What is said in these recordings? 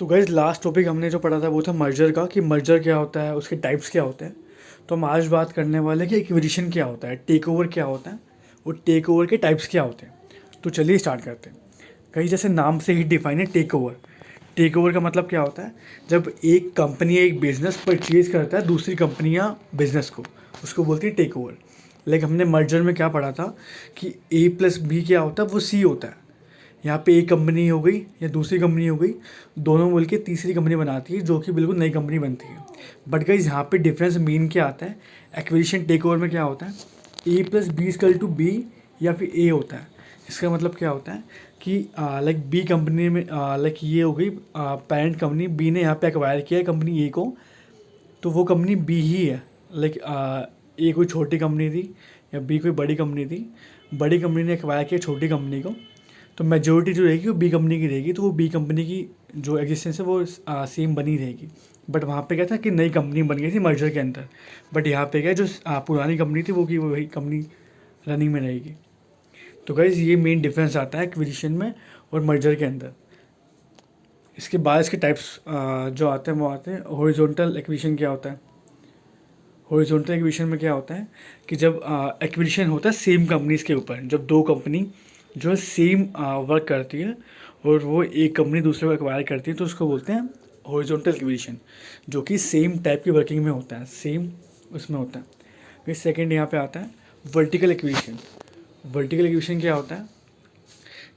तो guys last topic हमने जो पढ़ा था वो था मर्जर का, कि मर्जर क्या होता है, उसके टाइप्स क्या होते हैं। तो हम आज बात करने वाले हैं कि एक्विजिशन क्या होता है, टेक ओवर क्या होता है, और टेक ओवर के टाइप्स क्या होते हैं। तो चलिए स्टार्ट करते हैं। कहीं जैसे नाम से ही डिफाइन है टेक ओवर। टेक ओवर का मतलब क्या होता है, जब एक कंपनी एक बिजनेस परचेज करता है दूसरी कंपनी या बिजनेस को, उसको बोलती है टेक ओवर। लाइक हमने मर्जर में क्या पढ़ा था कि A+B क्या होता है, वो C होता है। यहाँ पे एक कंपनी हो गई या दूसरी कंपनी हो गई, दोनों मिलके तीसरी कंपनी बनाती है जो कि बिल्कुल नई कंपनी बनती है। बट गाइस यहाँ पे डिफरेंस मेन क्या आता है, एक्विजिशन टेक ओवर में क्या होता है, A+B=B या फिर A होता है। इसका मतलब क्या होता है कि लाइक बी कंपनी में लाइक ये हो गई पेरेंट कंपनी, बी ने यहाँ पे एक्वायर किया है कंपनी ए को, तो वो कंपनी बी ही है। लाइक ए कोई छोटी कंपनी थी या बी कोई बड़ी कंपनी थी, बड़ी कंपनी ने एक्वायर किया छोटी कंपनी को, तो मेजोरिटी जो रहेगी वो बी कंपनी की रहेगी, तो वो बी कंपनी की जो एग्जिस्टेंस है वो सेम बनी रहेगी। बट वहाँ पे क्या था कि नई कंपनी बन गई थी मर्जर के अंदर, बट यहाँ पे क्या जो पुरानी कंपनी थी वो की वही कंपनी रनिंग में रहेगी। तो गाइज ये मेन डिफरेंस आता है एक्विजिशन में और मर्जर के अंदर। इसके बाद इसके टाइप्स जो आते हैं वो आते हैं। हॉरिजॉन्टल एक्विजिशन क्या होता है, हॉरिजॉन्टल एक्विजिशन में क्या होता है कि जब एक्विजिशन होता है सेम कंपनीज के ऊपर, जब दो कंपनी जो है सेम वर्क करती है और वो एक कंपनी दूसरे को एक्वायर करती है, तो उसको बोलते हैं हॉरिजॉन्टल एक्विजिशन, जो कि सेम टाइप की वर्किंग में होता है, सेम उसमें होता है। फिर सेकेंड यहाँ पे आता है वर्टिकल एक्विजिशन। वर्टिकल एक्विजिशन क्या होता है,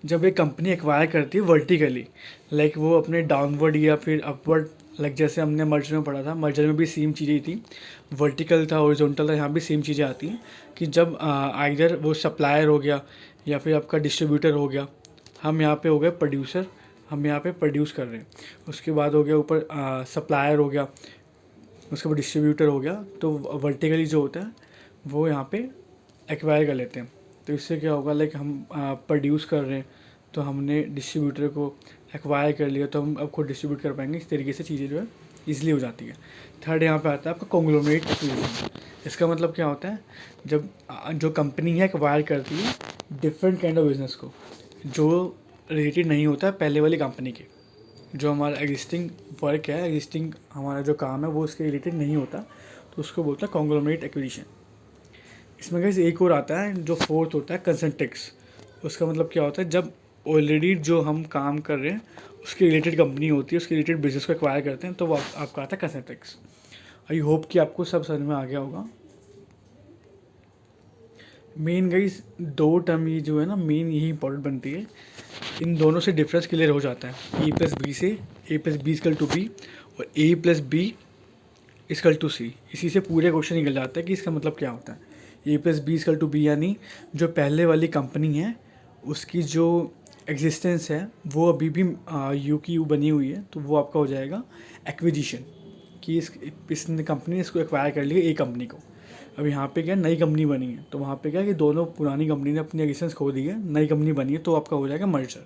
जब एक कंपनी एक्वायर करती है वर्टिकली, लाइक वो अपने डाउनवर्ड या फिर अपवर्ड, लाइक जैसे हमने मर्जर में पढ़ा था, मर्जर में भी सेम चीज़ें थी, वर्टिकल था हॉरिजॉन्टल था, यहाँ भी सेम चीज़ें आती हैं कि जब आइदर वो सप्लायर हो गया या फिर आपका डिस्ट्रीब्यूटर हो गया, हम यहाँ पे हो गए प्रोड्यूसर, हम यहाँ पे प्रोड्यूस कर रहे हैं, उसके बाद हो गया ऊपर सप्लायर हो गया, उसके बाद डिस्ट्रीब्यूटर हो गया, तो वर्टिकली जो होता है वो यहाँ पे एक्वायर कर लेते हैं। तो इससे क्या होगा, लाइक हम प्रोड्यूस कर रहे हैं तो हमने डिस्ट्रीब्यूटर को एक्वायर कर लिया, तो हम अब खुद डिस्ट्रीब्यूट कर पाएंगे। इस तरीके से चीज़ें जो है ईजिली हो जाती है। थर्ड यहाँ पे आता है आपका कॉन्ग्लोमरेट एक्विजिशन। इसका मतलब क्या होता है, जब जो कंपनी है एक्वायर करती है डिफरेंट काइंड ऑफ बिजनेस को, जो रिलेटेड नहीं होता है पहले वाली कंपनी के, जो हमारा एग्जिस्टिंग वर्क है, एग्जिस्टिंग हमारा जो काम है वो उसके रिलेटेड नहीं होता, तो उसको बोलता है कॉन्ग्लोमरेट एक्विजिशन। इसमें कैसे एक और आता है जो फोर्थ होता है कंसंट्रिक्स। उसका मतलब क्या होता है, जब ऑलरेडी जो हम काम कर रहे हैं उसके रिलेटेड कंपनी होती है, उसके रिलेटेड बिजनेस को एक्वायर करते हैं, तो वो आपका आता है कंसंट्रिक्स। आई होप कि आपको सब समझ में आ गया होगा। मेन गाइस दो टर्म ये जो है ना, मेन यही इंपॉर्टेंट बनती है, इन दोनों से डिफरेंस क्लियर हो जाता है। A+B से A+B=B और A+B=C, इसी से पूरे क्वेश्चन निकल जाता है कि इसका मतलब क्या होता है। A+B=B यानी जो पहले वाली कंपनी है उसकी जो एग्जिस्टेंस है वो अभी भी यू की यू बनी हुई है, तो वो आपका हो जाएगा एक्विजिशन, कि इस कंपनी ने इसको एक्वायर कर लिया एक कंपनी को। अब यहाँ पे क्या नई कंपनी बनी है, तो वहाँ पे क्या कि दोनों पुरानी कंपनी ने अपनी एग्जिस्टेंस खो दी है, नई कंपनी बनी है, तो आपका हो जाएगा मर्जर।